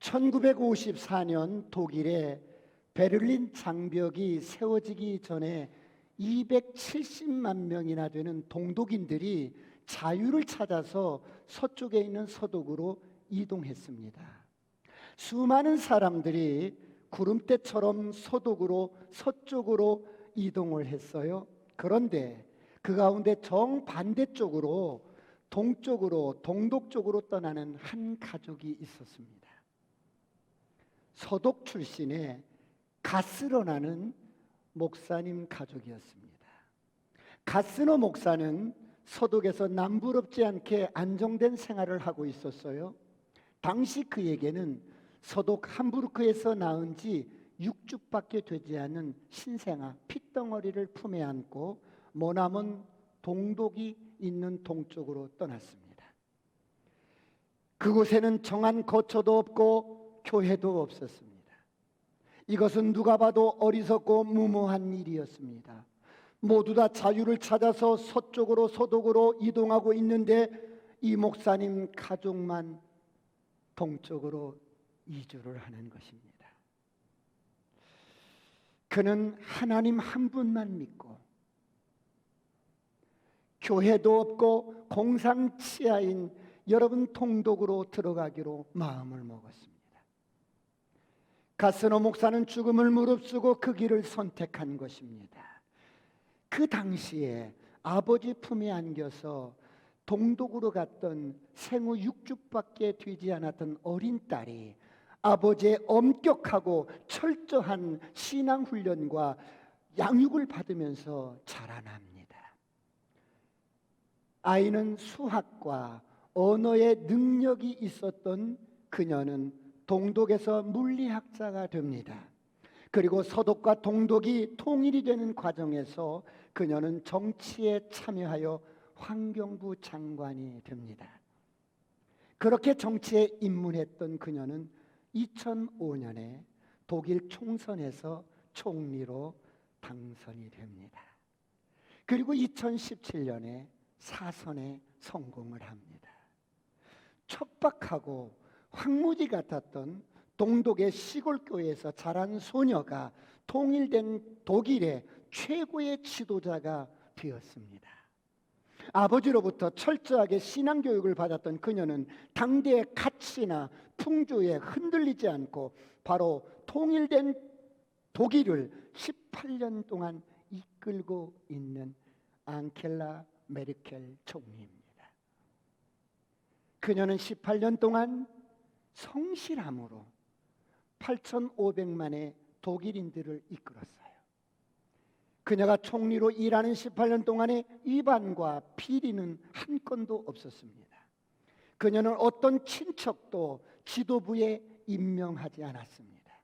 1954년 독일의 베를린 장벽이 세워지기 전에 270만 명이나 되는 동독인들이 자유를 찾아서 서쪽에 있는 서독으로 이동했습니다. 수많은 사람들이 구름대처럼 서쪽으로 이동을 했어요. 그런데 그 가운데 정반대쪽으로 동독 쪽으로 떠나는 한 가족이 있었습니다. 서독 출신의 가스로나는 목사님 가족이었습니다. 가스너 목사는 서독에서 남부럽지 않게 안정된 생활을 하고 있었어요. 당시 그에게는 서독 함부르크에서 낳은 지 6주밖에 되지 않은 신생아 핏덩어리를 품에 안고 머나먼 동독이 있는 동쪽으로 떠났습니다. 그곳에는 정한 거처도 없고 교회도 없었습니다. 이것은 누가 봐도 어리석고 무모한 일이었습니다. 모두 다 자유를 찾아서 서독으로 이동하고 있는데 이 목사님 가족만 동쪽으로 이주를 하는 것입니다. 그는 하나님 한 분만 믿고 교회도 없고 공상치하인 여러분 동독으로 들어가기로 마음을 먹었습니다. 가스너 목사는 죽음을 무릅쓰고 그 길을 선택한 것입니다. 그 당시에 아버지 품에 안겨서 동독으로 갔던 생후 6주밖에 되지 않았던 어린 딸이 아버지의 엄격하고 철저한 신앙훈련과 양육을 받으면서 자라납니다. 아이는 수학과 언어의 능력이 있었던 그녀는 동독에서 물리학자가 됩니다. 그리고 서독과 동독이 통일이 되는 과정에서 그녀는 정치에 참여하여 환경부 장관이 됩니다. 그렇게 정치에 입문했던 그녀는 2005년에 독일 총선에서 총리로 당선이 됩니다. 그리고 2017년에 사선에 성공을 합니다. 척박하고 황무지 같았던 동독의 시골 교회에서 자란 소녀가 통일된 독일의 최고의 지도자가 되었습니다. 아버지로부터 철저하게 신앙교육을 받았던 그녀는 당대의 가치나 풍조에 흔들리지 않고 바로 통일된 독일을 18년 동안 이끌고 있는 앙겔라 메르켈 총리입니다. 그녀는 18년 동안 성실함으로 8,500만의 독일인들을 이끌었어요. 그녀가 총리로 일하는 18년 동안에 위반과 비리는 한 건도 없었습니다. 그녀는 어떤 친척도 지도부에 임명하지 않았습니다.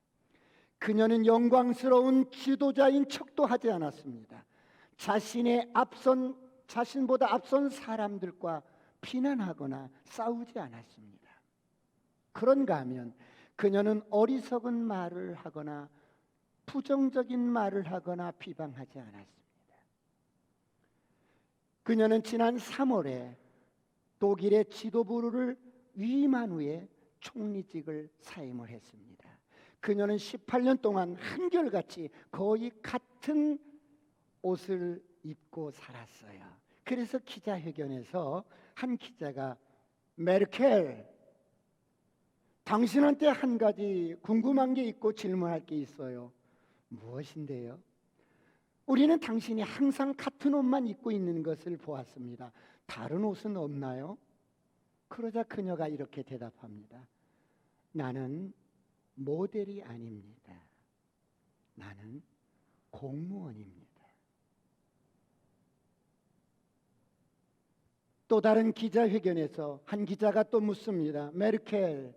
그녀는 영광스러운 지도자인 척도 하지 않았습니다. 자신보다 앞선 사람들과 비난하거나 싸우지 않았습니다. 그런가 하면 그녀는 어리석은 말을 하거나 부정적인 말을 하거나 비방하지 않았습니다. 그녀는 지난 3월에 독일의 지도부를 위임한 후에 총리직을 사임을 했습니다. 그녀는 18년 동안 한결같이 거의 같은 옷을 입고 살았어요. 그래서 기자회견에서 한 기자가 메르켈, 당신한테 한 가지 궁금한 게 있고 질문할 게 있어요. 무엇인데요? 우리는 당신이 항상 같은 옷만 입고 있는 것을 보았습니다. 다른 옷은 없나요? 그러자 그녀가 이렇게 대답합니다. 나는 모델이 아닙니다. 나는 공무원입니다. 또 다른 기자회견에서 한 기자가 또 묻습니다. 메르켈,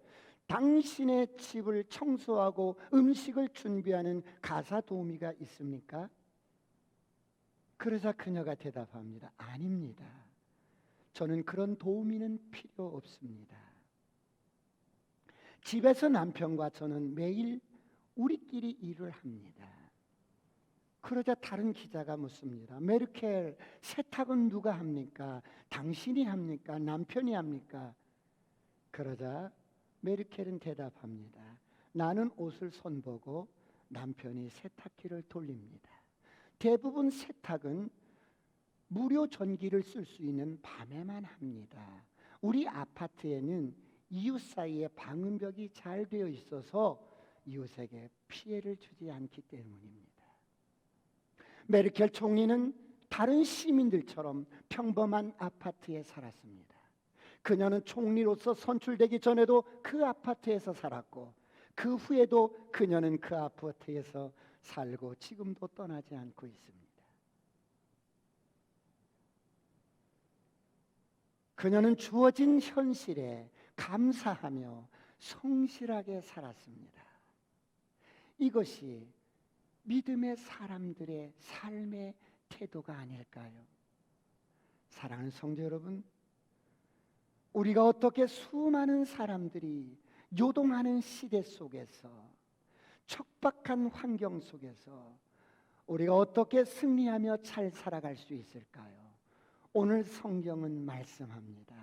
당신의 집을 청소하고 음식을 준비하는 가사 도우미가 있습니까? 그러자 그녀가 대답합니다. 아닙니다. 저는 그런 도우미는 필요 없습니다. 집에서 남편과 저는 매일 우리끼리 일을 합니다. 그러자 다른 기자가 묻습니다. 메르켈, 세탁은 누가 합니까? 당신이 합니까? 남편이 합니까? 그러자 메르켈은 대답합니다. 나는 옷을 손보고 남편이 세탁기를 돌립니다. 대부분 세탁은 무료 전기를 쓸 수 있는 밤에만 합니다. 우리 아파트에는 이웃 사이에 방음벽이 잘 되어 있어서 이웃에게 피해를 주지 않기 때문입니다. 메르켈 총리는 다른 시민들처럼 평범한 아파트에 살았습니다. 그녀는 총리로서 선출되기 전에도 그 아파트에서 살았고 그 후에도 그녀는 그 아파트에서 살고 지금도 떠나지 않고 있습니다. 그녀는 주어진 현실에 감사하며 성실하게 살았습니다. 이것이 믿음의 사람들의 삶의 태도가 아닐까요? 사랑하는 성도 여러분, 우리가 어떻게 수많은 사람들이 요동하는 시대 속에서, 척박한 환경 속에서 우리가 어떻게 승리하며 잘 살아갈 수 있을까요? 오늘 성경은 말씀합니다.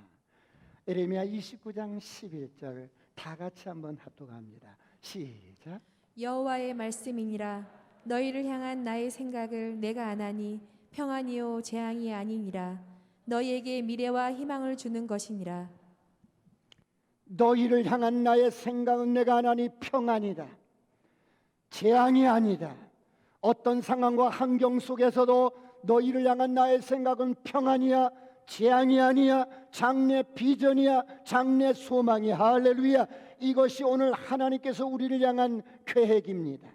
예레미야 29장 11절 다 같이 한번 합독합니다. 시작. 여호와의 말씀이니라. 너희를 향한 나의 생각을 내가 아나니 평안이요 재앙이 아니니라. 너희에게 미래와 희망을 주는 것이니라. 너희를 향한 나의 생각은 내가 아나니 평안이다, 재앙이 아니다. 어떤 상황과 환경 속에서도 너희를 향한 나의 생각은 평안이야, 재앙이 아니야, 장래 비전이야, 장래 소망이야. 할렐루야. 이것이 오늘 하나님께서 우리를 향한 계획입니다.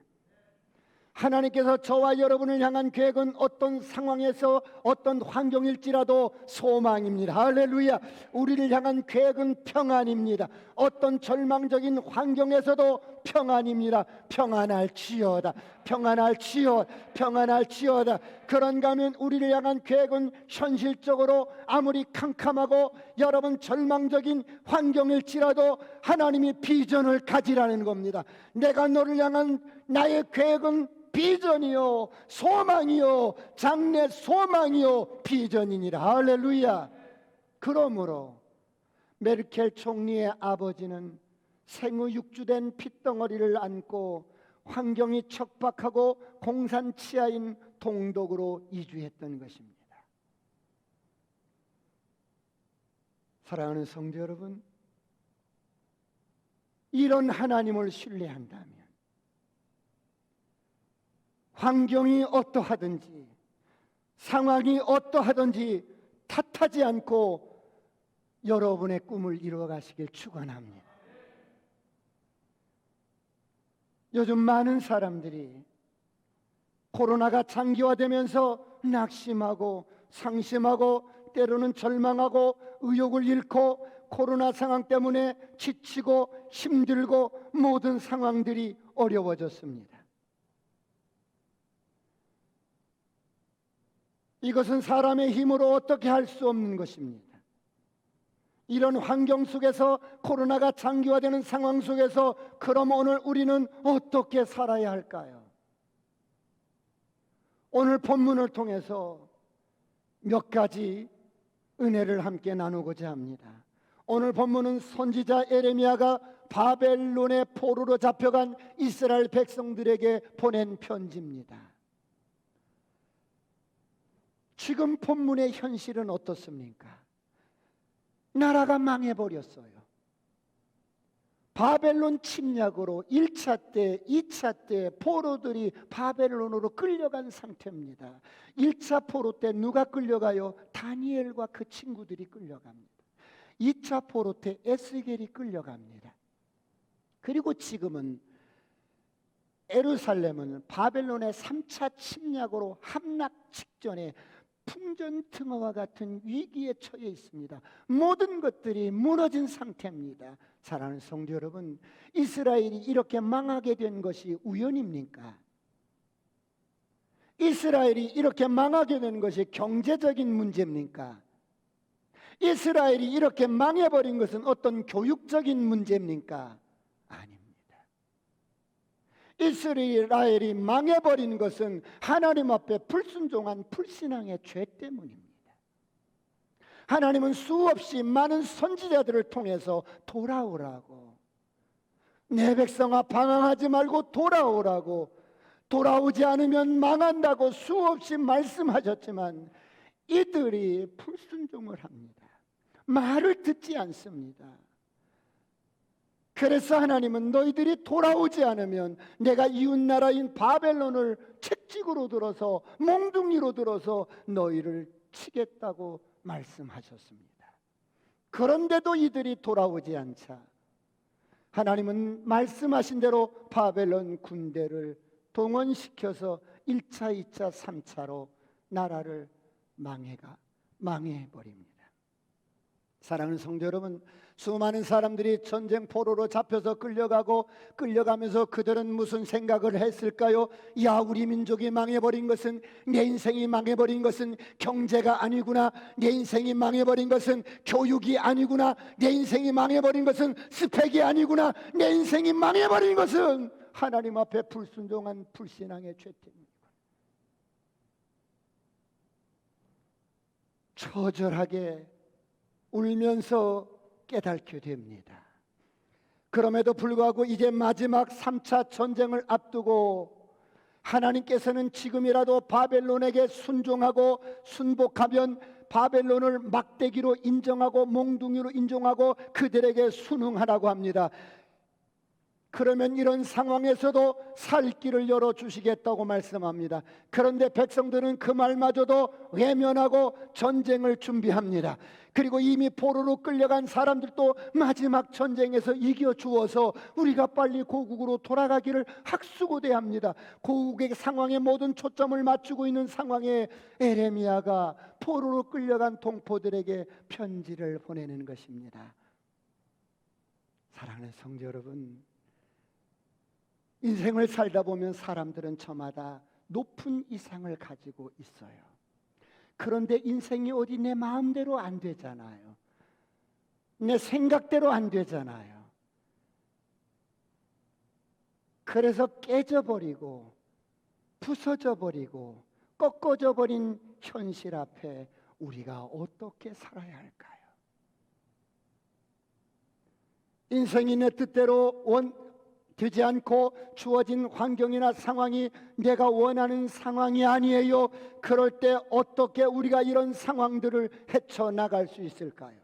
하나님께서 저와 여러분을 향한 계획은 어떤 상황에서 어떤 환경일지라도 소망입니다. 할렐루야. 우리를 향한 계획은 평안입니다. 어떤 절망적인 환경에서도 평안입니다. 평안할지어다, 평안할지어다, 평안할지어다. 그런가 하면 우리를 향한 계획은 현실적으로 아무리 캄캄하고 여러분 절망적인 환경일지라도 하나님이 비전을 가지라는 겁니다. 내가 너를 향한 나의 계획은 비전이요 소망이요 장래 소망이요 비전이니라. 할렐루야. 그러므로 메르켈 총리의 아버지는 생후육주된 핏덩어리를 안고 환경이 척박하고 공산 치하인 동독으로 이주했던 것입니다. 사랑하는 성도 여러분, 이런 하나님을 신뢰한다면 환경이 어떠하든지 상황이 어떠하든지 탓하지 않고 여러분의 꿈을 이루어가시길 축원합니다. 요즘 많은 사람들이 코로나가 장기화되면서 낙심하고 상심하고 때로는 절망하고 의욕을 잃고 코로나 상황 때문에 지치고 힘들고 모든 상황들이 어려워졌습니다. 이것은 사람의 힘으로 어떻게 할 수 없는 것입니다. 이런 환경 속에서 코로나가 장기화되는 상황 속에서 그럼 오늘 우리는 어떻게 살아야 할까요? 오늘 본문을 통해서 몇 가지 은혜를 함께 나누고자 합니다. 오늘 본문은 선지자 예레미야가 바벨론의 포로로 잡혀간 이스라엘 백성들에게 보낸 편지입니다. 지금 본문의 현실은 어떻습니까? 나라가 망해버렸어요. 바벨론 침략으로 1차 때, 2차 때 포로들이 바벨론으로 끌려간 상태입니다. 1차 포로 때 누가 끌려가요? 다니엘과 그 친구들이 끌려갑니다. 2차 포로 때 에스겔이 끌려갑니다. 그리고 지금은 예루살렘은 바벨론의 3차 침략으로 함락 직전에 풍전등화와 같은 위기에 처해 있습니다. 모든 것들이 무너진 상태입니다. 사랑하는 성도 여러분, 이스라엘이 이렇게 망하게 된 것이 우연입니까? 이스라엘이 이렇게 망하게 된 것이 경제적인 문제입니까? 이스라엘이 이렇게 망해버린 것은 어떤 교육적인 문제입니까? 아닙니다. 이스라엘이 망해버린 것은 하나님 앞에 불순종한 불신앙의 죄 때문입니다. 하나님은 수없이 많은 선지자들을 통해서 돌아오라고, 내 백성아 방황하지 말고 돌아오라고, 돌아오지 않으면 망한다고 수없이 말씀하셨지만 이들이 불순종을 합니다. 말을 듣지 않습니다. 그래서 하나님은 너희들이 돌아오지 않으면 내가 이웃나라인 바벨론을 책찍으로 들어서 몽둥이로 들어서 너희를 치겠다고 말씀하셨습니다. 그런데도 이들이 돌아오지 않자 하나님은 말씀하신 대로 바벨론 군대를 동원시켜서 1차, 2차, 3차로 나라를 망해버립니다. 사랑하는 성도 여러분, 수많은 사람들이 전쟁 포로로 잡혀서 끌려가면서 그들은 무슨 생각을 했을까요? 야, 우리 민족이 망해버린 것은, 내 인생이 망해버린 것은 경제가 아니구나, 내 인생이 망해버린 것은 교육이 아니구나, 내 인생이 망해버린 것은 스펙이 아니구나, 내 인생이 망해버린 것은 하나님 앞에 불순종한 불신앙의 죄입니다. 처절하게 울면서 깨닫게 됩니다. 그럼에도 불구하고 이제 마지막 3차 전쟁을 앞두고 하나님께서는 지금이라도 바벨론에게 순종하고 순복하면 바벨론을 막대기로 인정하고 몽둥이로 인정하고 그들에게 순응하라고 합니다. 그러면 이런 상황에서도 살 길을 열어주시겠다고 말씀합니다. 그런데 백성들은 그 말마저도 외면하고 전쟁을 준비합니다. 그리고 이미 포로로 끌려간 사람들도 마지막 전쟁에서 이겨주어서 우리가 빨리 고국으로 돌아가기를 학수고대합니다. 고국의 상황에 모든 초점을 맞추고 있는 상황에 에레미야가 포로로 끌려간 동포들에게 편지를 보내는 것입니다. 사랑하는 성도 여러분, 인생을 살다 보면 사람들은 저마다 높은 이상을 가지고 있어요. 그런데 인생이 어디 내 마음대로 안 되잖아요. 내 생각대로 안 되잖아요. 그래서 깨져버리고 부서져 버리고 꺾어져 버린 현실 앞에 우리가 어떻게 살아야 할까요? 인생이 내 뜻대로 되지 않고 주어진 환경이나 상황이 내가 원하는 상황이 아니에요. 그럴 때 어떻게 우리가 이런 상황들을 헤쳐나갈 수 있을까요?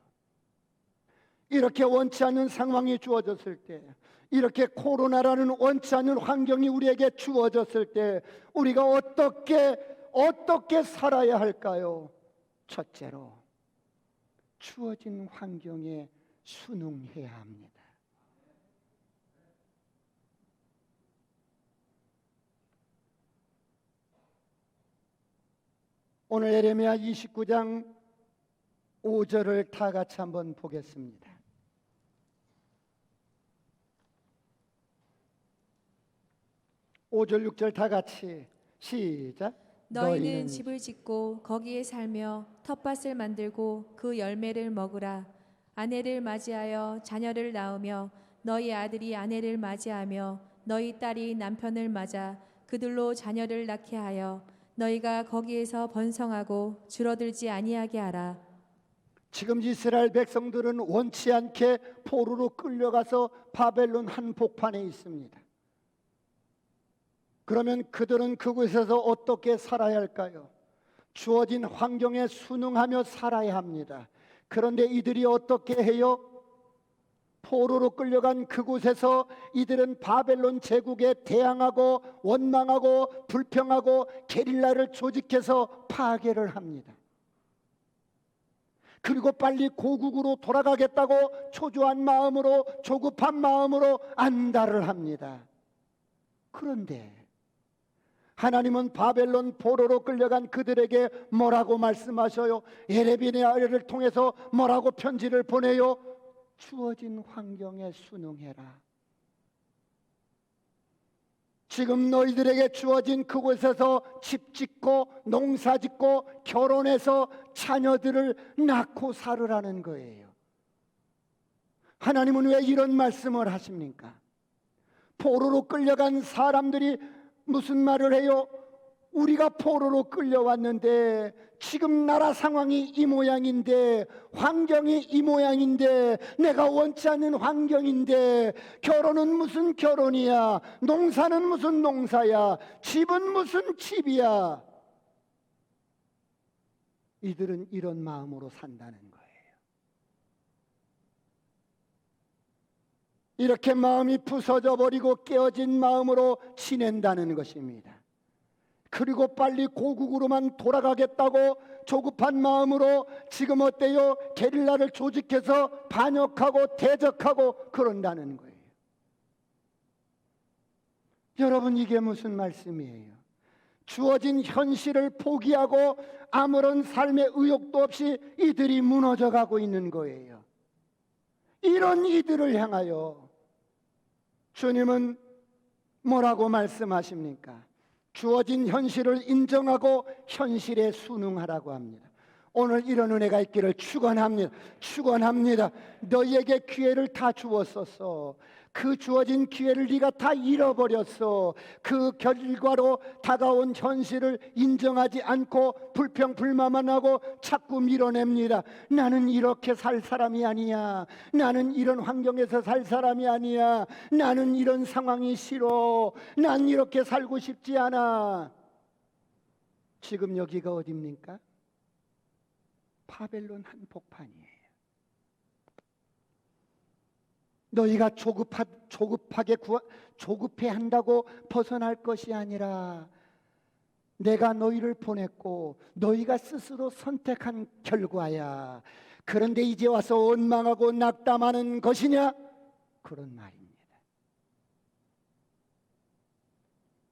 이렇게 원치 않는 상황이 주어졌을 때, 이렇게 코로나라는 원치 않는 환경이 우리에게 주어졌을 때 우리가 어떻게 살아야 할까요? 첫째로 주어진 환경에 순응해야 합니다. 오늘 예레미야 29장 5절을 다 같이 한번 보겠습니다. 5절 6절 다 같이 시작. 너희는 집을 짓고 거기에 살며 텃밭을 만들고 그 열매를 먹으라. 아내를 맞이하여 자녀를 낳으며 너희 아들이 아내를 맞이하며 너희 딸이 남편을 맞아 그들로 자녀를 낳게 하여 너희가 거기에서 번성하고 줄어들지 아니하게 하라. 지금 이스라엘 백성들은 원치 않게 포로로 끌려가서 바벨론 한복판에 있습니다. 그러면 그들은 그곳에서 어떻게 살아야 할까요? 주어진 환경에 순응하며 살아야 합니다. 그런데 이들이 어떻게 해요? 포로로 끌려간 그곳에서 이들은 바벨론 제국에 대항하고 원망하고 불평하고 게릴라를 조직해서 파괴를 합니다. 그리고 빨리 고국으로 돌아가겠다고 초조한 마음으로, 조급한 마음으로 안달을 합니다. 그런데 하나님은 바벨론 포로로 끌려간 그들에게 뭐라고 말씀하셔요? 예레미야를 통해서 뭐라고 편지를 보내요? 주어진 환경에 순응해라. 지금 너희들에게 주어진 그곳에서 집 짓고 농사 짓고 결혼해서 자녀들을 낳고 살으라는 거예요. 하나님은 왜 이런 말씀을 하십니까? 포로로 끌려간 사람들이 무슨 말을 해요? 우리가 포로로 끌려왔는데 지금 나라 상황이 이 모양인데, 환경이 이 모양인데, 내가 원치 않는 환경인데, 결혼은 무슨 결혼이야, 농사는 무슨 농사야, 집은 무슨 집이야. 이들은 이런 마음으로 산다는 거예요. 이렇게 마음이 부서져 버리고 깨어진 마음으로 지낸다는 것입니다. 그리고 빨리 고국으로만 돌아가겠다고 조급한 마음으로 지금 어때요? 게릴라를 조직해서 반역하고 대적하고 그런다는 거예요. 여러분, 이게 무슨 말씀이에요? 주어진 현실을 포기하고 아무런 삶의 의욕도 없이 이들이 무너져 가고 있는 거예요. 이런 이들을 향하여 주님은 뭐라고 말씀하십니까? 주어진 현실을 인정하고 현실에 순응하라고 합니다. 오늘 이런 은혜가 있기를 축원합니다. 축원합니다. 너희에게 기회를 다 주었었어. 그 주어진 기회를 네가 다 잃어버렸어. 그 결과로 다가온 현실을 인정하지 않고 불평불만만 하고 자꾸 밀어냅니다. 나는 이렇게 살 사람이 아니야. 나는 이런 환경에서 살 사람이 아니야. 나는 이런 상황이 싫어. 난 이렇게 살고 싶지 않아. 지금 여기가 어딥니까? 바벨론 한복판이에요. 너희가 조급해 한다고 벗어날 것이 아니라 내가 너희를 보냈고 너희가 스스로 선택한 결과야. 그런데 이제 와서 원망하고 낙담하는 것이냐? 그런 말입니다.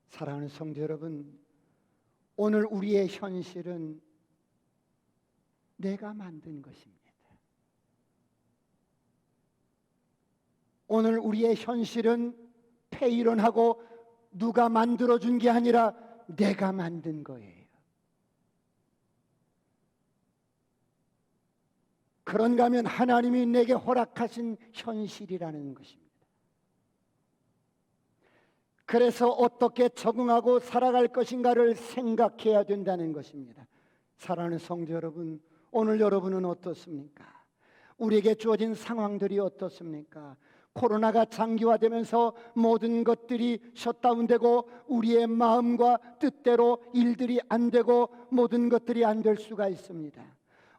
사랑하는 성도 여러분, 오늘 우리의 현실은 내가 만든 것입니다. 오늘 우리의 현실은 폐일원하고 누가 만들어준 게 아니라 내가 만든 거예요. 그런가 하면 하나님이 내게 허락하신 현실이라는 것입니다. 그래서 어떻게 적응하고 살아갈 것인가를 생각해야 된다는 것입니다. 사랑하는 성도 여러분, 오늘 여러분은 어떻습니까? 우리에게 주어진 상황들이 어떻습니까? 코로나가 장기화되면서 모든 것들이 셧다운되고 우리의 마음과 뜻대로 일들이 안 되고 모든 것들이 안 될 수가 있습니다.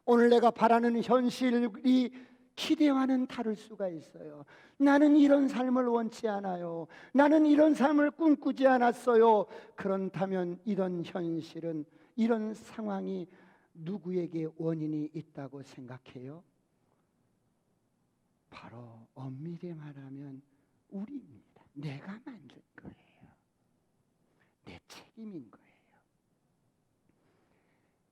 오늘 내가 바라는 현실이 기대와는 다를 수가 있어요. 나는 이런 삶을 원치 않아요. 나는 이런 삶을 꿈꾸지 않았어요. 그렇다면 이런 현실은, 이런 상황이 누구에게 원인이 있다고 생각해요? 바로 엄밀히 말하면 우리입니다. 내가 만든 거예요. 내 책임인 거예요.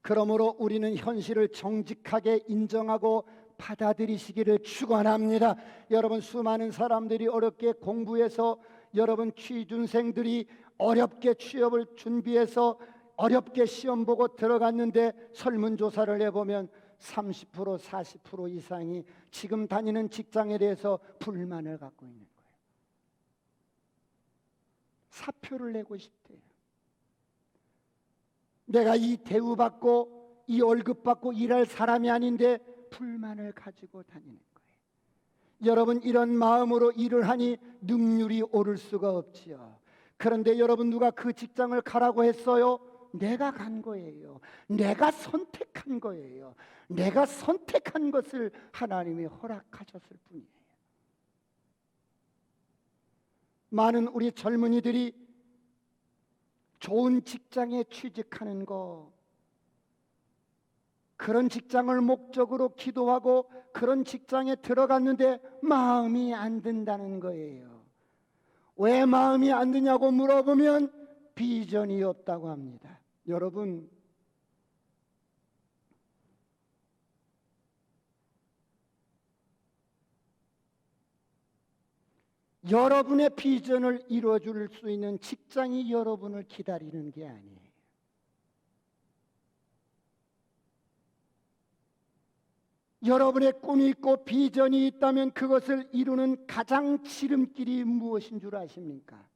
그러므로 우리는 현실을 정직하게 인정하고 받아들이시기를 축원합니다. 여러분, 수많은 사람들이 어렵게 공부해서, 여러분 취준생들이 어렵게 취업을 준비해서 어렵게 시험 보고 들어갔는데 설문조사를 해보면 30% 40% 이상이 지금 다니는 직장에 대해서 불만을 갖고 있는 거예요. 사표를 내고 싶대요. 내가 이 대우받고 이 월급 받고 일할 사람이 아닌데 불만을 가지고 다니는 거예요. 여러분, 이런 마음으로 일을 하니 능률이 오를 수가 없지요. 그런데 여러분, 누가 그 직장을 가라고 했어요? 내가 간 거예요. 내가 선택한 거예요. 내가 선택한 것을 하나님이 허락하셨을 뿐이에요. 많은 우리 젊은이들이 좋은 직장에 취직하는 거, 그런 직장을 목적으로 기도하고 그런 직장에 들어갔는데 마음이 안 든다는 거예요. 왜 마음이 안 드냐고 물어보면 비전이 없다고 합니다. 여러분, 여러분의 비전을 이루어줄 수 있는 직장이 여러분을 기다리는 게 아니에요. 여러분의 꿈이 있고 비전이 있다면 그것을 이루는 가장 지름길이 무엇인 줄 아십니까?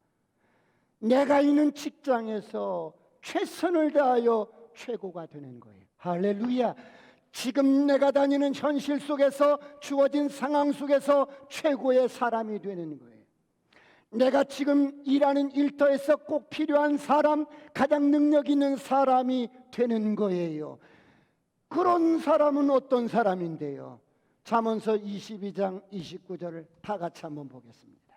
내가 있는 직장에서 최선을 다하여 최고가 되는 거예요. 할렐루야. 지금 내가 다니는 현실 속에서 주어진 상황 속에서 최고의 사람이 되는 거예요. 내가 지금 일하는 일터에서 꼭 필요한 사람, 가장 능력 있는 사람이 되는 거예요. 그런 사람은 어떤 사람인데요? 잠언서 22장 29절을 다 같이 한번 보겠습니다.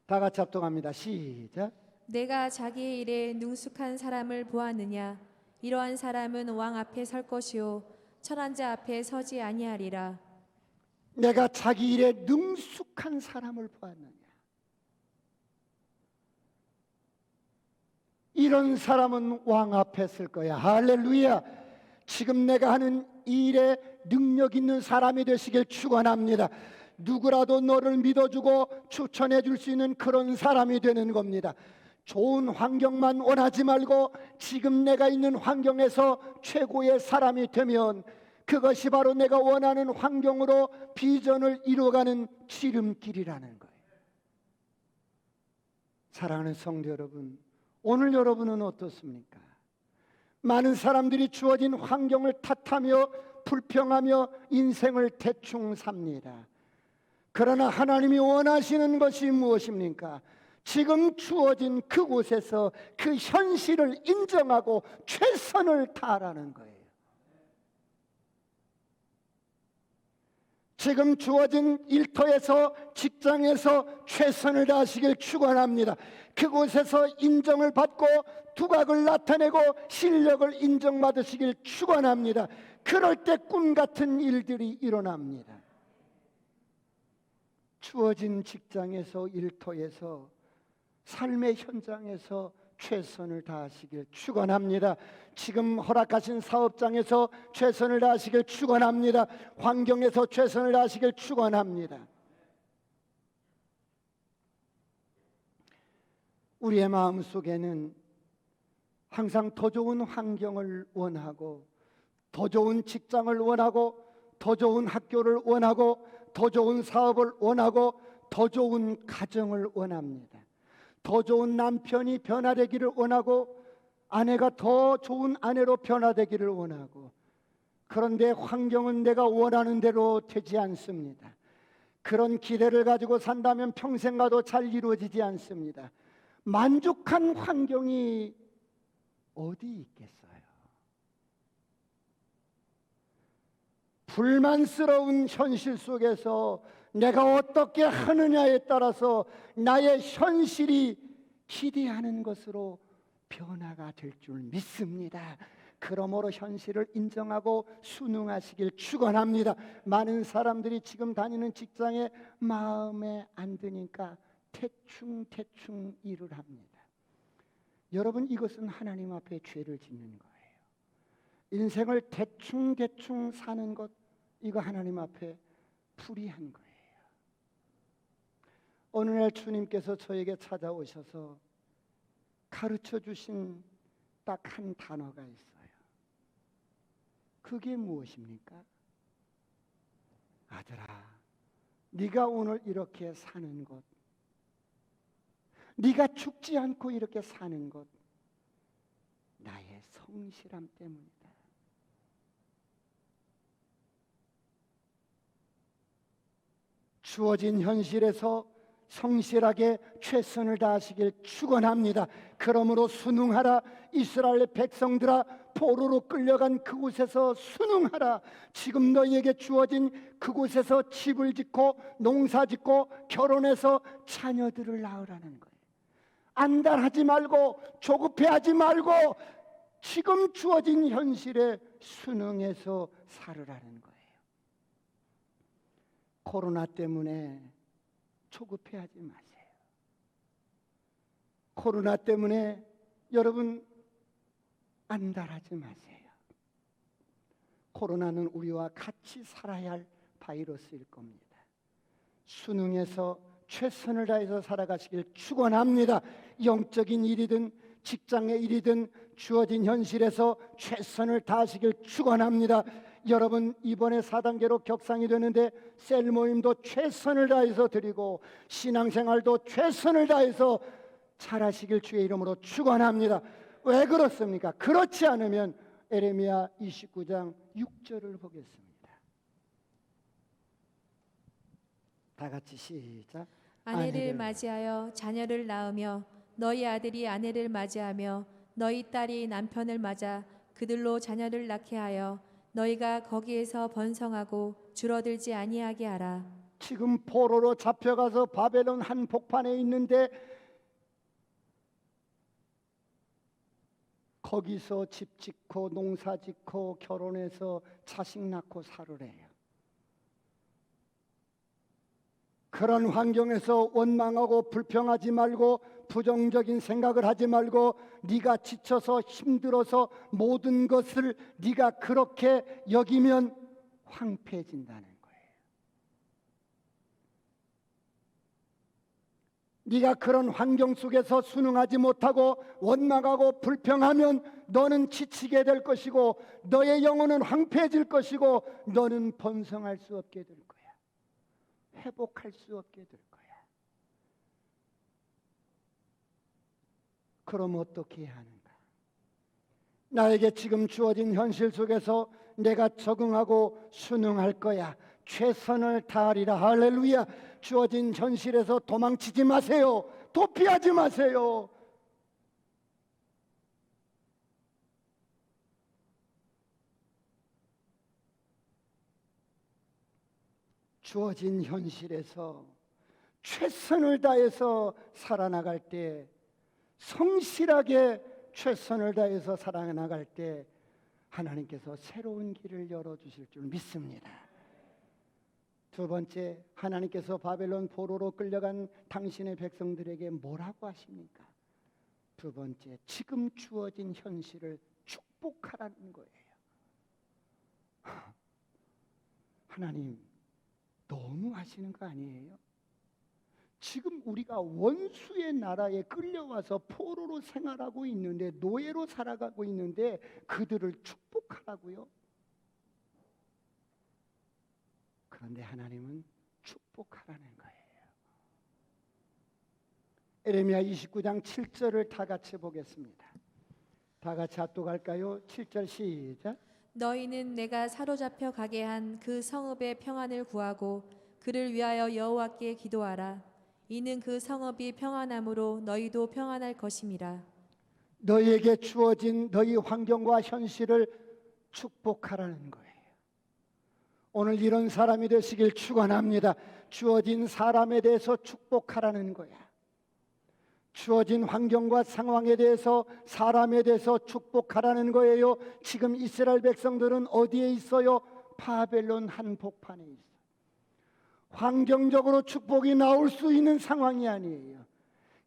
다 같이 합동합니다. 시작. 내가 자기의 일에 능숙한 사람을 보았느냐? 이러한 사람은 왕 앞에 설 것이요 천한 자 앞에 서지 아니하리라. 내가 자기 일에 능숙한 사람을 보았느냐? 이런 사람은 왕 앞에 설 거야. 할렐루야. 지금 내가 하는 일에 능력 있는 사람이 되시길 축원합니다. 누구라도 너를 믿어주고 추천해 줄 수 있는 그런 사람이 되는 겁니다. 좋은 환경만 원하지 말고 지금 내가 있는 환경에서 최고의 사람이 되면 그것이 바로 내가 원하는 환경으로 비전을 이루어가는 지름길이라는 거예요. 사랑하는 성도 여러분, 오늘 여러분은 어떻습니까? 많은 사람들이 주어진 환경을 탓하며 불평하며 인생을 대충 삽니다. 그러나 하나님이 원하시는 것이 무엇입니까? 지금 주어진 그곳에서 그 현실을 인정하고 최선을 다하라는 거예요. 지금 주어진 일터에서 직장에서 최선을 다하시길 축원합니다. 그곳에서 인정을 받고 두각을 나타내고 실력을 인정받으시길 축원합니다. 그럴 때 꿈 같은 일들이 일어납니다. 주어진 직장에서 일터에서 삶의 현장에서 최선을 다하시길 축원합니다. 지금 허락하신 사업장에서 최선을 다하시길 축원합니다. 환경에서 최선을 다하시길 축원합니다. 우리의 마음속에는 항상 더 좋은 환경을 원하고 더 좋은 직장을 원하고 더 좋은 학교를 원하고 더 좋은 사업을 원하고 더 좋은 가정을 원합니다. 더 좋은 남편이 변화되기를 원하고 아내가 더 좋은 아내로 변화되기를 원하고, 그런데 환경은 내가 원하는 대로 되지 않습니다. 그런 기대를 가지고 산다면 평생 가도 잘 이루어지지 않습니다. 만족한 환경이 어디 있겠어요? 불만스러운 현실 속에서 내가 어떻게 하느냐에 따라서 나의 현실이 기대하는 것으로 변화가 될 줄 믿습니다. 그러므로 현실을 인정하고 순응하시길 축원합니다. 많은 사람들이 지금 다니는 직장에 마음에 안 드니까 대충 일을 합니다. 여러분, 이것은 하나님 앞에 죄를 짓는 거예요. 인생을 대충 사는 것, 이거 하나님 앞에 불의한 거예요. 어느 날 주님께서 저에게 찾아오셔서 가르쳐 주신 딱 한 단어가 있어요. 그게 무엇입니까? 아들아, 네가 오늘 이렇게 사는 것, 네가 죽지 않고 이렇게 사는 것, 나의 성실함 때문이다. 주어진 현실에서 성실하게 최선을 다하시길 축원합니다. 그러므로 순응하라. 이스라엘 백성들아, 포로로 끌려간 그곳에서 순응하라. 지금 너희에게 주어진 그곳에서 집을 짓고 농사 짓고 결혼해서 자녀들을 낳으라는 거예요. 안달하지 말고 조급해하지 말고 지금 주어진 현실에 순응해서 살으라는 거예요. 코로나 때문에 조급해하지 마세요. 코로나 때문에 여러분 안달하지 마세요. 코로나는 우리와 같이 살아야 할 바이러스일 겁니다. 순응해서 최선을 다해서 살아가시길 축원합니다. 영적인 일이든 직장의 일이든 주어진 현실에서 최선을 다하시길 축원합니다. 여러분, 이번에 4단계로 격상이 되는데 셀 모임도 최선을 다해서 드리고 신앙생활도 최선을 다해서 잘하시길 주의 이름으로 축원합니다. 왜 그렇습니까? 그렇지 않으면 에레미야 29장 6절을 보겠습니다. 다 같이 시작. 아내를 맞이하여 자녀를 낳으며 너희 아들이 아내를 맞이하며 너희 딸이 남편을 맞아 그들로 자녀를 낳게 하여 너희가 거기에서 번성하고 줄어들지 아니하게 하라. 지금 포로로 잡혀가서 바벨론 한복판에 있는데 거기서 집 짓고 농사 짓고 결혼해서 자식 낳고 살으래요. 그런 환경에서 원망하고 불평하지 말고 부정적인 생각을 하지 말고 네가 지쳐서 힘들어서 모든 것을 네가 그렇게 여기면 황폐해진다는 거예요. 네가 그런 환경 속에서 순응하지 못하고 원망하고 불평하면 너는 지치게 될 것이고 너의 영혼은 황폐해질 것이고 너는 번성할 수 없게 될 거야. 회복할 수 없게 될 거야. 그럼 어떻게 해야 하는가? 나에게 지금 주어진 현실 속에서 내가 적응하고 순응할 거야. 최선을 다하리라. 할렐루야. 주어진 현실에서 도망치지 마세요. 도피하지 마세요. 주어진 현실에서 최선을 다해서 살아나갈 때, 성실하게 최선을 다해서 살아나갈 때 하나님께서 새로운 길을 열어주실 줄 믿습니다. 두 번째, 하나님께서 바벨론 포로로 끌려간 당신의 백성들에게 뭐라고 하십니까? 두 번째, 지금 주어진 현실을 축복하라는 거예요. 하나님, 너무 하시는 거 아니에요? 지금 우리가 원수의 나라에 끌려와서 포로로 생활하고 있는데, 노예로 살아가고 있는데 그들을 축복하라고요? 그런데 하나님은 축복하라는 거예요. 에레미야 29장 7절을 다 같이 보겠습니다. 다 같이 합독할까요? 7절 시작. 너희는 내가 사로잡혀 가게 한 그 성읍의 평안을 구하고 그를 위하여 여호와께 기도하라. 이는 그 성읍이 평안함으로 너희도 평안할 것임이라. 너희에게 주어진 너희 환경과 현실을 축복하라는 거예요. 오늘 이런 사람이 되시길 축원합니다. 주어진 사람에 대해서 축복하라는 거야. 주어진 환경과 상황에 대해서, 사람에 대해서 축복하라는 거예요. 지금 이스라엘 백성들은 어디에 있어요? 바벨론 한복판에 있어요. 환경적으로 축복이 나올 수 있는 상황이 아니에요.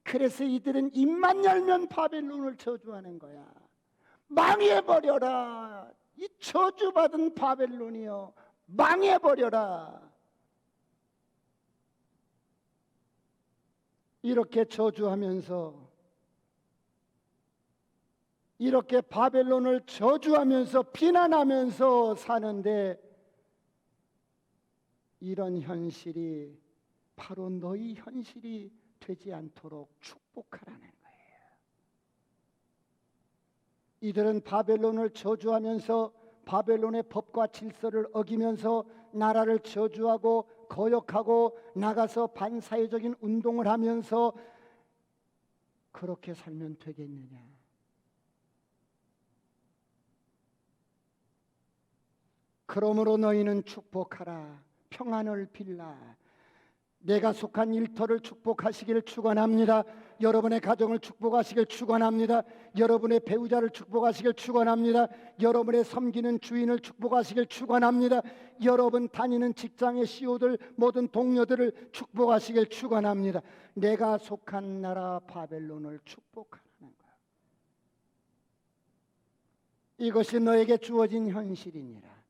그래서 이들은 입만 열면 바벨론을 저주하는 거야. 망해버려라. 이 저주받은 바벨론이여, 망해버려라. 이렇게 저주하면서, 이렇게 바벨론을 저주하면서 비난하면서 사는데, 이런 현실이 바로 너희 현실이 되지 않도록 축복하라는 거예요. 이들은 바벨론을 저주하면서 바벨론의 법과 질서를 어기면서 나라를 저주하고 거역하고 나가서 반사회적인 운동을 하면서 그렇게 살면 되겠느냐? 그러므로 너희는 축복하라. 평안을 빌라. 내가 속한 일터를 축복하시기를 축원합니다. 여러분의 가정을 축복하시길 축원합니다. 여러분의 배우자를 축복하시길 축원합니다. 여러분의 섬기는 주인을 축복하시길 축원합니다. 여러분 다니는 직장의 CEO들, 모든 동료들을 축복하시길 축원합니다. 내가 속한 나라 바벨론을 축복하라는 거야. 이것이 너에게 주어진 현실이니라.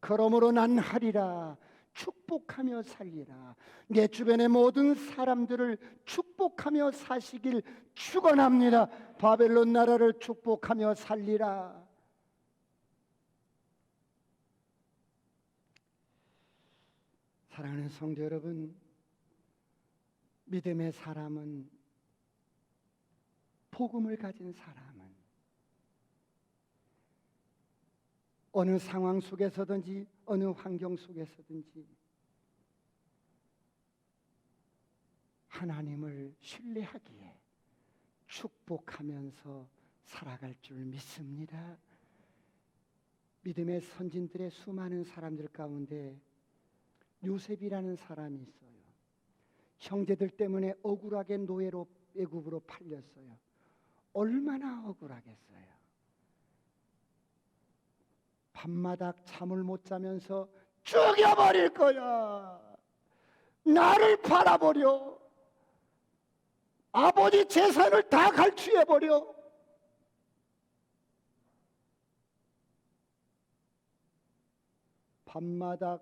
그러므로 난 하리라. 축복하며 살리라. 내 주변의 모든 사람들을 축복하며 사시길 축원합니다. 바벨론 나라를 축복하며 살리라. 사랑하는 성도 여러분, 믿음의 사람은 복음을 가진 사람은 어느 상황 속에서든지 어느 환경 속에서든지 하나님을 신뢰하기에 축복하면서 살아갈 줄 믿습니다. 믿음의 선진들의 수많은 사람들 가운데 요셉이라는 사람이 있어요. 형제들 때문에 억울하게 노예로 애굽으로 팔렸어요. 얼마나 억울하겠어요. 밤마다 잠을 못 자면서 죽여버릴 거야. 나를 팔아버려. 아버지 재산을 다 갈취해버려. 밤마다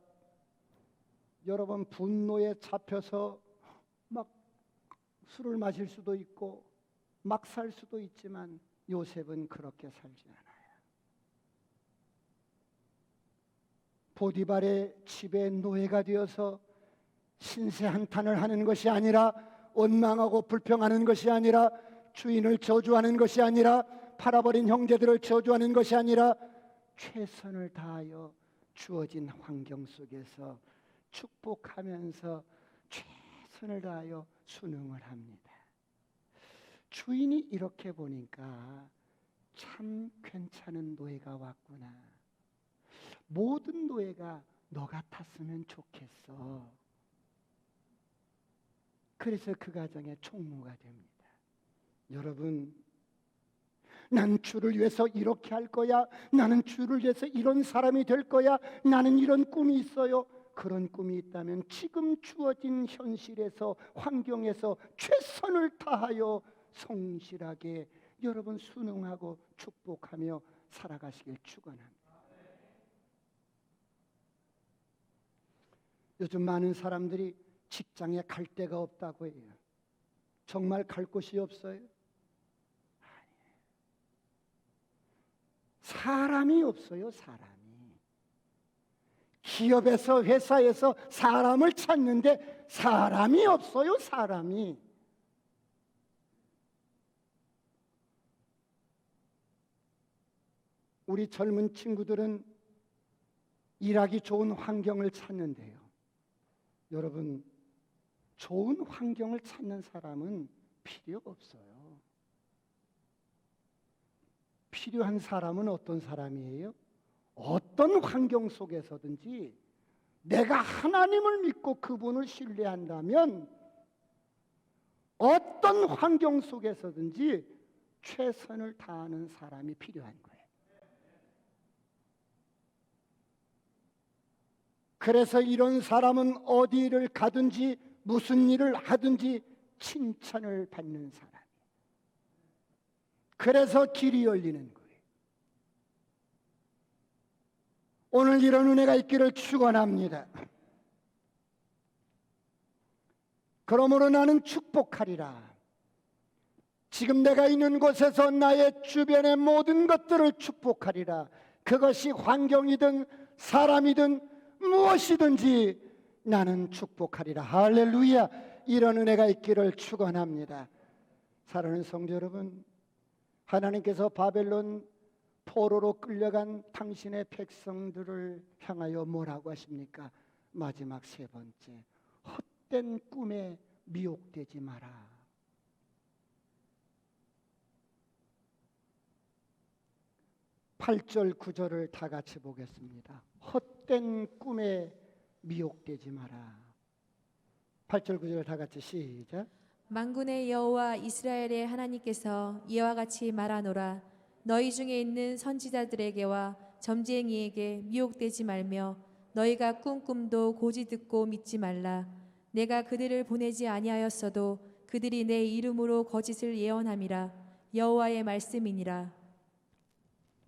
여러분 분노에 잡혀서 막 술을 마실 수도 있고 막 살 수도 있지만 요셉은 그렇게 살지 않아요. 보디발의 집에 노예가 되어서 신세 한탄을 하는 것이 아니라, 원망하고 불평하는 것이 아니라, 주인을 저주하는 것이 아니라, 팔아버린 형제들을 저주하는 것이 아니라 최선을 다하여 주어진 환경 속에서 축복하면서 최선을 다하여 순응을 합니다. 주인이 이렇게 보니까 참 괜찮은 노예가 왔구나. 모든 노예가 너 같았으면 좋겠어. 그래서 그 가정의 총무가 됩니다. 여러분, 난 주를 위해서 이렇게 할 거야. 나는 주를 위해서 이런 사람이 될 거야. 나는 이런 꿈이 있어요. 그런 꿈이 있다면 지금 주어진 현실에서, 환경에서 최선을 다하여 성실하게 여러분 순응하고 축복하며 살아가시길 축원합니다. 요즘 많은 사람들이 직장에 갈 데가 없다고 해요. 정말 갈 곳이 없어요? 사람이 없어요. 사람이. 기업에서, 회사에서 사람을 찾는데 사람이 없어요. 사람이. 우리 젊은 친구들은 일하기 좋은 환경을 찾는데요. 여러분, 좋은 환경을 찾는 사람은 필요 없어요. 필요한 사람은 어떤 사람이에요? 어떤 환경 속에서든지 내가 하나님을 믿고 그분을 신뢰한다면 어떤 환경 속에서든지 최선을 다하는 사람이 필요한 거예요. 그래서 이런 사람은 어디를 가든지 무슨 일을 하든지 칭찬을 받는 사람이에요. 그래서 길이 열리는 거예요. 오늘 이런 은혜가 있기를 축원합니다. 그러므로 나는 축복하리라. 지금 내가 있는 곳에서 나의 주변의 모든 것들을 축복하리라. 그것이 환경이든 사람이든 무엇이든지 나는 축복하리라. 할렐루야. 이런 은혜가 있기를 축원합니다. 사랑하는 성도 여러분, 하나님께서 바벨론 포로로 끌려간 당신의 백성들을 향하여 뭐라고 하십니까? 마지막 세 번째, 헛된 꿈에 미혹되지 마라. (8절) (9절을) 다 같이 보겠습니다. 헛된 꿈에 미혹되지 마라. 8절 9절 다 같이 시작. 만군의 여호와 이스라엘의 하나님께서 이와 같이 말하노라. 너희 중에 있는 선지자들에게와 점쟁이에게 미혹되지 말며 너희가 꾼 꿈도 고지 듣고 믿지 말라. 내가 그들을 보내지 아니하였어도 그들이 내 이름으로 거짓을 예언함이라. 여호와의 말씀이니라.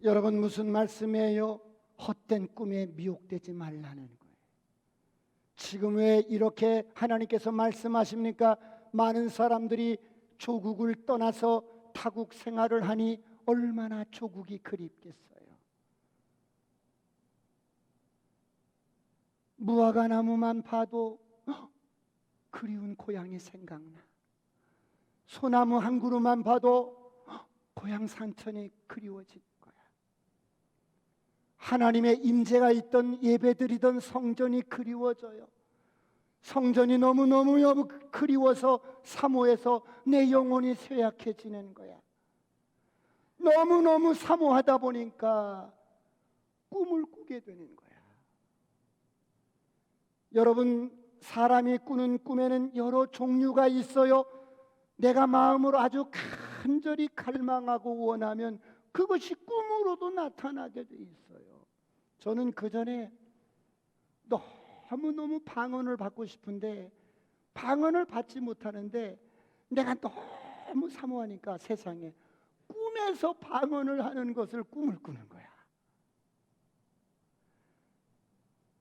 여러분, 무슨 말씀이에요? 헛된 꿈에 미혹되지 말라는 거예요. 지금 왜 이렇게 하나님께서 말씀하십니까? 많은 사람들이 조국을 떠나서 타국 생활을 하니 얼마나 조국이 그립겠어요. 무화과나무만 봐도 그리운 고향이 생각나. 소나무 한 그루만 봐도 고향 산천이 그리워진 거야. 하나님의 임재가 있던 예배드리던 성전이 그리워져요. 성전이 너무너무 그리워서 사모해서 내 영혼이 쇠약해지는 거야. 너무너무 사모하다 보니까 꿈을 꾸게 되는 거야. 여러분, 사람이 꾸는 꿈에는 여러 종류가 있어요. 내가 마음으로 아주 간절히 갈망하고 원하면 그것이 꿈으로도 나타나게 돼 있어요. 저는 그전에 너무너무 방언을 받고 싶은데 방언을 받지 못하는데 내가 너무 사모하니까 세상에 꿈에서 방언을 하는 것을 꿈을 꾸는 거야.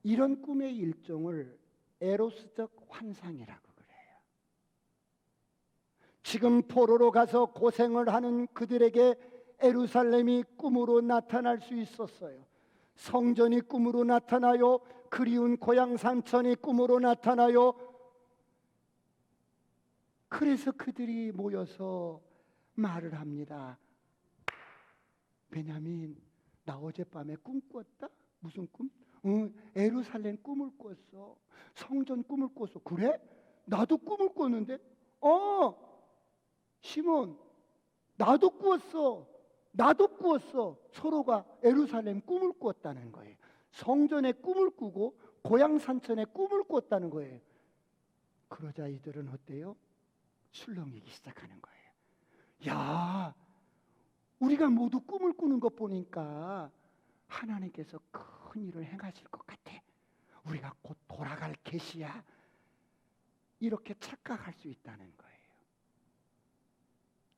이런 꿈의 일종을 에로스적 환상이라고 그래요. 지금 포로로 가서 고생을 하는 그들에게 예루살렘이 꿈으로 나타날 수 있었어요. 성전이 꿈으로 나타나요. 그리운 고향 산천이 꿈으로 나타나요. 그래서 그들이 모여서 말을 합니다. 베냐민, 나 어젯밤에 꿈 꿨다? 무슨 꿈? 예루살렘 꿈을 꿨어. 성전 꿈을 꿨어. 그래? 나도 꿈을 꿨는데? 시몬, 나도 꾸었어. 나도 꾸었어. 서로가 예루살렘 꿈을 꾸었다는 거예요. 성전의 꿈을 꾸고 고향 산천의 꿈을 꿨다는 거예요. 그러자 이들은 어때요? 술렁이기 시작하는 거예요. 야, 우리가 모두 꿈을 꾸는 것 보니까 하나님께서 큰 일을 행하실 것 같아. 우리가 곧 돌아갈 계시야. 이렇게 착각할 수 있다는 거예요.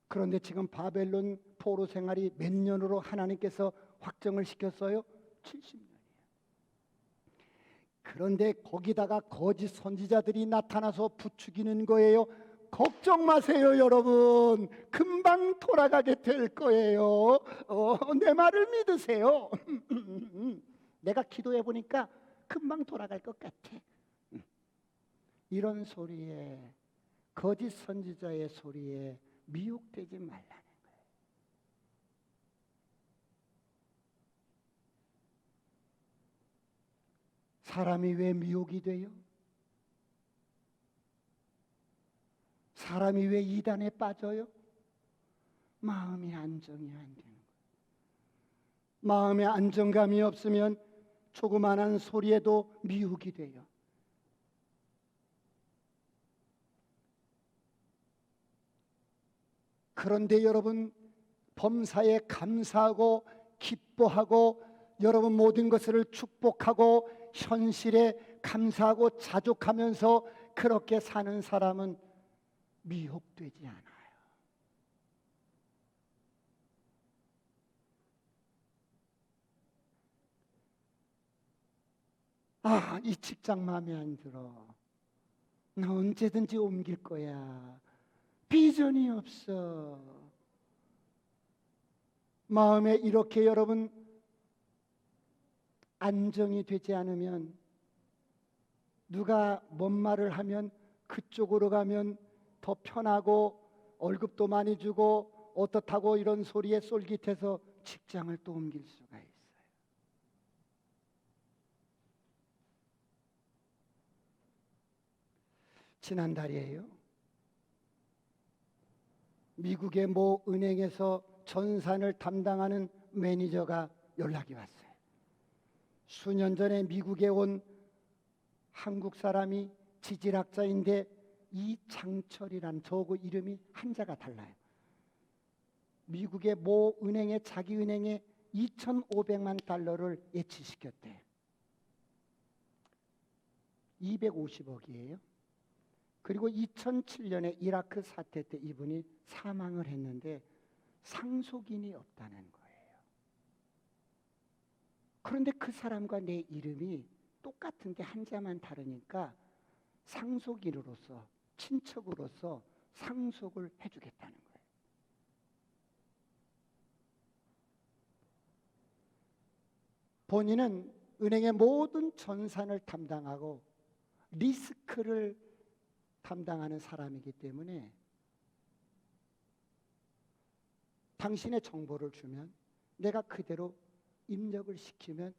그런데 지금 바벨론 포로 생활이 몇 년으로 하나님께서 확정을 시켰어요? 70년이에요. 그런데 거기다가 거짓 선지자들이 나타나서 부추기는 거예요. 걱정 마세요, 여러분. 금방 돌아가게 될 거예요. 내 말을 믿으세요. 내가 기도해 보니까 금방 돌아갈 것 같아. 이런 소리에, 거짓 선지자의 소리에 미혹되지 말라는 거예요. 사람이 왜 미혹이 돼요? 사람이 왜 이단에 빠져요? 마음이 안정이 안 되는 거예요. 마음에 안정감이 없으면 조그마한 소리에도 미혹이 돼요. 그런데 여러분, 범사에 감사하고 기뻐하고 여러분 모든 것을 축복하고 현실에 감사하고 자족하면서 그렇게 사는 사람은 미혹되지 않아요. 이 직장 마음에 안 들어. 나 언제든지 옮길 거야. 비전이 없어. 마음에 이렇게 여러분 안정이 되지 않으면 누가 뭔 말을 하면 그쪽으로 가면 더 편하고 월급도 많이 주고 어떻다고 이런 소리에 쏠깃해서 직장을 또 옮길 수가 있어요. 지난달이에요. 미국의 모 은행에서 전산을 담당하는 매니저가 연락이 왔어요. 수년 전에 미국에 온 한국 사람이 지질학자인데 이장철이란 저하고 이름이 한자가 달라요. 미국의 모 은행에 자기 은행에 2,500만 달러를 예치시켰대. 250억이에요. 그리고 2007년에 이라크 사태 때 이분이 사망을 했는데 상속인이 없다는 거예요. 그런데 그 사람과 내 이름이 똑같은데 한자만 다르니까 상속인으로서, 친척으로서 상속을 해주겠다는 거예요. 본인은 은행의 모든 전산을 담당하고 리스크를 담당하는 사람이기 때문에 당신의 정보를 주면 내가 그대로 입력을 시키면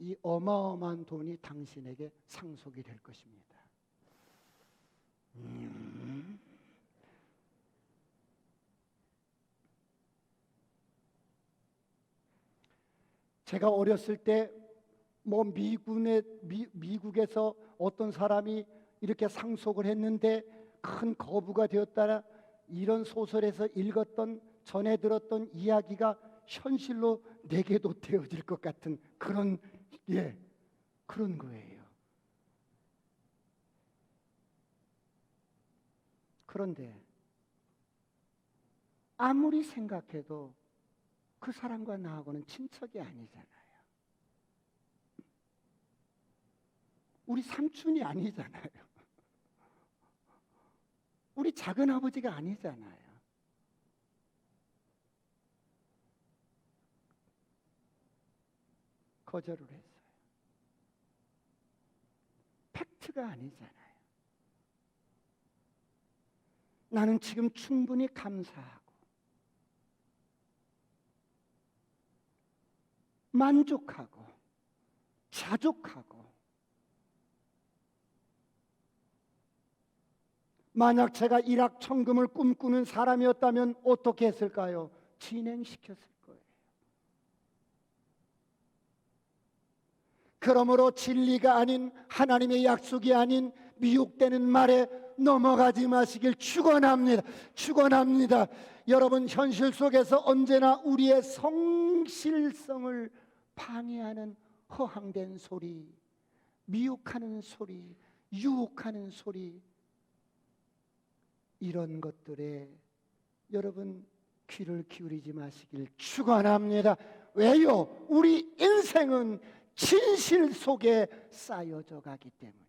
이 어마어마한 돈이 당신에게 상속이 될 것입니다. 제가 어렸을 때 미국에서 어떤 사람이 이렇게 상속을 했는데 큰 거부가 되었다라 이런 소설에서 읽었던 전해 들었던 이야기가 현실로 내게도 되어질 것 같은 그런 그런 거예요. 그런데 아무리 생각해도 그 사람과 나하고는 친척이 아니잖아요. 우리 삼촌이 아니잖아요. 우리 작은아버지가 아니잖아요. 거절을 했어요. 팩트가 아니잖아요. 나는 지금 충분히 감사하고 만족하고 자족하고 만약 제가 일확천금을 꿈꾸는 사람이었다면 어떻게 했을까요? 진행시켰을 거예요. 그러므로 진리가 아닌 하나님의 약속이 아닌 미혹되는 말에 넘어가지 마시길 축원합니다. 축원합니다. 여러분, 현실 속에서 언제나 우리의 성실성을 방해하는 허황된 소리, 미혹하는 소리, 유혹하는 소리, 이런 것들에 여러분 귀를 기울이지 마시길 축원합니다. 왜요? 우리 인생은 진실 속에 쌓여져 가기 때문입니다.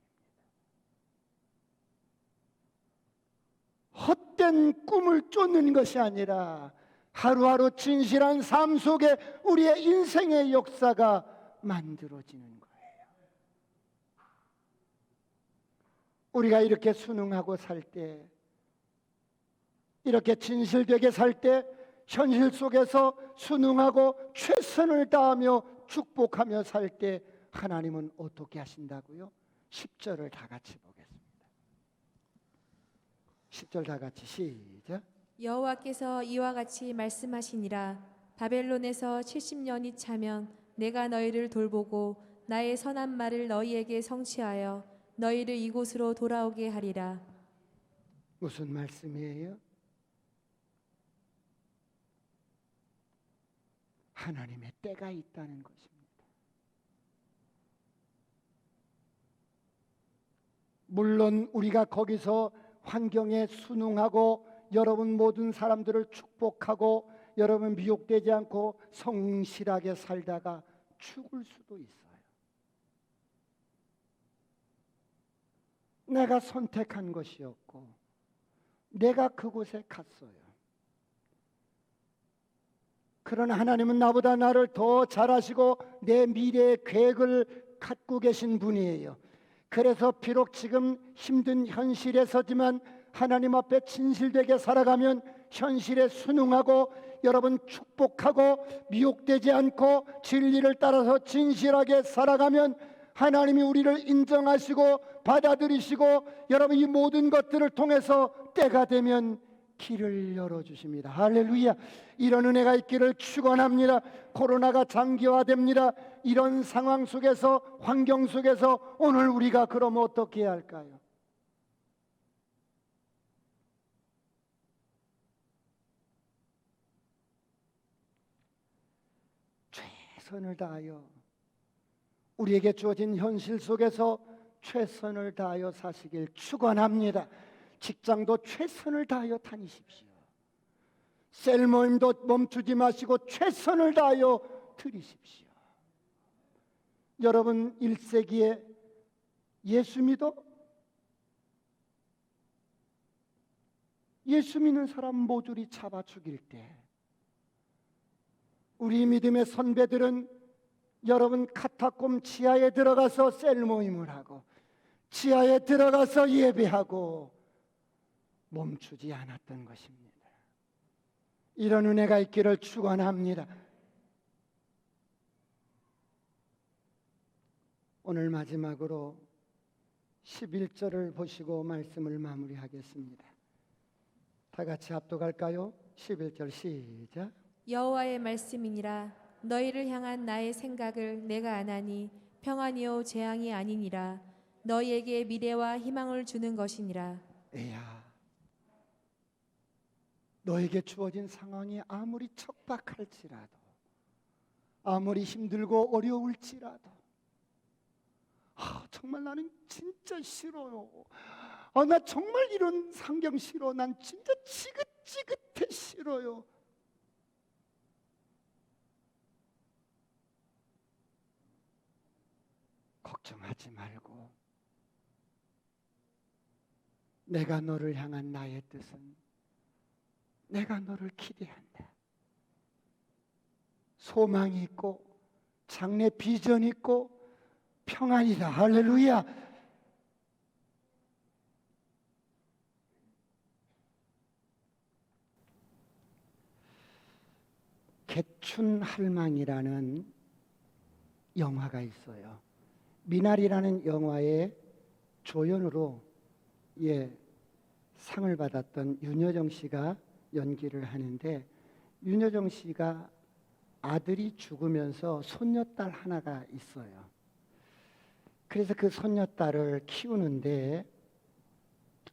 헛된 꿈을 쫓는 것이 아니라 하루하루 진실한 삶 속에 우리의 인생의 역사가 만들어지는 거예요. 우리가 이렇게 순응하고 살 때, 이렇게 진실되게 살 때, 현실 속에서 순응하고 최선을 다하며 축복하며 살 때 하나님은 어떻게 하신다고요? 10절을 다 같이 보겠습니다. 10절 다 같이 시작. 여호와께서 이와 같이 말씀하시니라. 바벨론에서 70년이 차면 내가 너희를 돌보고 나의 선한 말을 너희에게 성취하여 너희를 이곳으로 돌아오게 하리라. 무슨 말씀이에요? 하나님의 때가 있다는 것입니다. 물론 우리가 거기서 환경에 순응하고 여러분 모든 사람들을 축복하고 여러분 미혹되지 않고 성실하게 살다가 죽을 수도 있어요. 내가 선택한 것이었고 내가 그곳에 갔어요. 그러나 하나님은 나보다 나를 더 잘 아시고 내 미래의 계획을 갖고 계신 분이에요. 그래서 비록 지금 힘든 현실에서지만 하나님 앞에 진실되게 살아가면 현실에 순응하고 여러분 축복하고 미혹되지 않고 진리를 따라서 진실하게 살아가면 하나님이 우리를 인정하시고 받아들이시고 여러분 이 모든 것들을 통해서 때가 되면 길을 열어주십니다. 할렐루야. 이런 은혜가 있기를 축원합니다. 코로나가 장기화됩니다. 이런 상황 속에서 환경 속에서 오늘 우리가 그럼 어떻게 해야 할까요? 최선을 다하여 우리에게 주어진 현실 속에서 최선을 다하여 사시길 축원합니다. 직장도 최선을 다하여 다니십시오. 셀 모임도 멈추지 마시고 최선을 다하여 드리십시오. 여러분 1세기에 예수 믿어? 예수 믿는 사람 모조리 잡아 죽일 때 우리 믿음의 선배들은 여러분 카타콤 지하에 들어가서 셀 모임을 하고 지하에 들어가서 예배하고 멈추지 않았던 것입니다. 이런 은혜가 있기를 축원합니다. 오늘 마지막으로 11절을 보시고 말씀을 마무리하겠습니다. 다 같이 합독할까요? 11절 시작. 여호와의 말씀이니라. 너희를 향한 나의 생각을 내가 아나니 평안이요 재앙이 아니니라. 너희에게 미래와 희망을 주는 것이니라. 에야, 너에게 주어진 상황이 아무리 척박할지라도, 아무리 힘들고 어려울지라도, 정말 나는 진짜 싫어요. 나 정말 이런 상경 싫어. 난 진짜 지긋지긋해 싫어요. 걱정하지 말고, 내가 너를 향한 나의 뜻은 내가 너를 기대한다. 소망이 있고 장래 비전이 있고 평안이다. 할렐루야. 개춘할망이라는 영화가 있어요. 미나리라는 영화의 조연으로 상을 받았던 윤여정 씨가 연기를 하는데, 윤여정 씨가 아들이 죽으면서 손녀딸 하나가 있어요. 그래서 그 손녀딸을 키우는데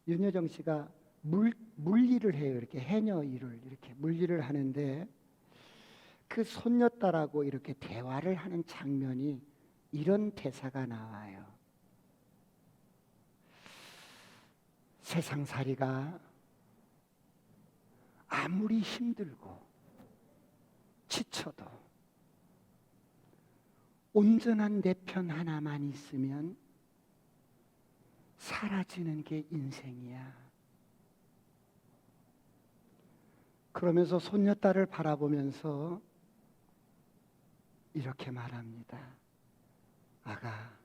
윤여정 씨가 물일을 해요. 이렇게 해녀 일을 이렇게 물일을 하는데, 그 손녀딸하고 이렇게 대화를 하는 장면이 이런 대사가 나와요. 세상살이가 아무리 힘들고 지쳐도 온전한 내 편 하나만 있으면 사라지는 게 인생이야. 그러면서 손녀딸을 바라보면서 이렇게 말합니다. 아가,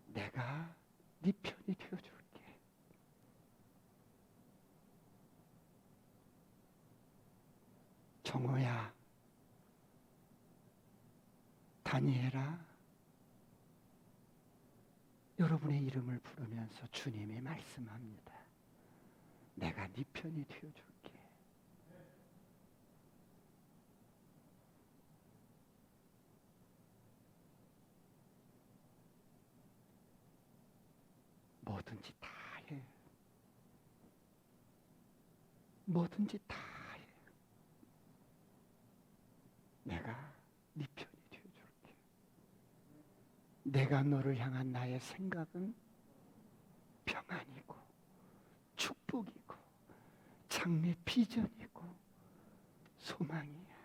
내가 네 편이 되어줄게. 정호야, 다니엘아, 여러분의 이름을 부르면서 주님이 말씀합니다. 내가 네 편이 되어줄게. 뭐든지 다 해. 뭐든지 다 해. 내가 네 편이 되어줄게. 내가 너를 향한 나의 생각은 평안이고 축복이고 장래 비전이고 소망이야.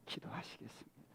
기도하시겠습니다.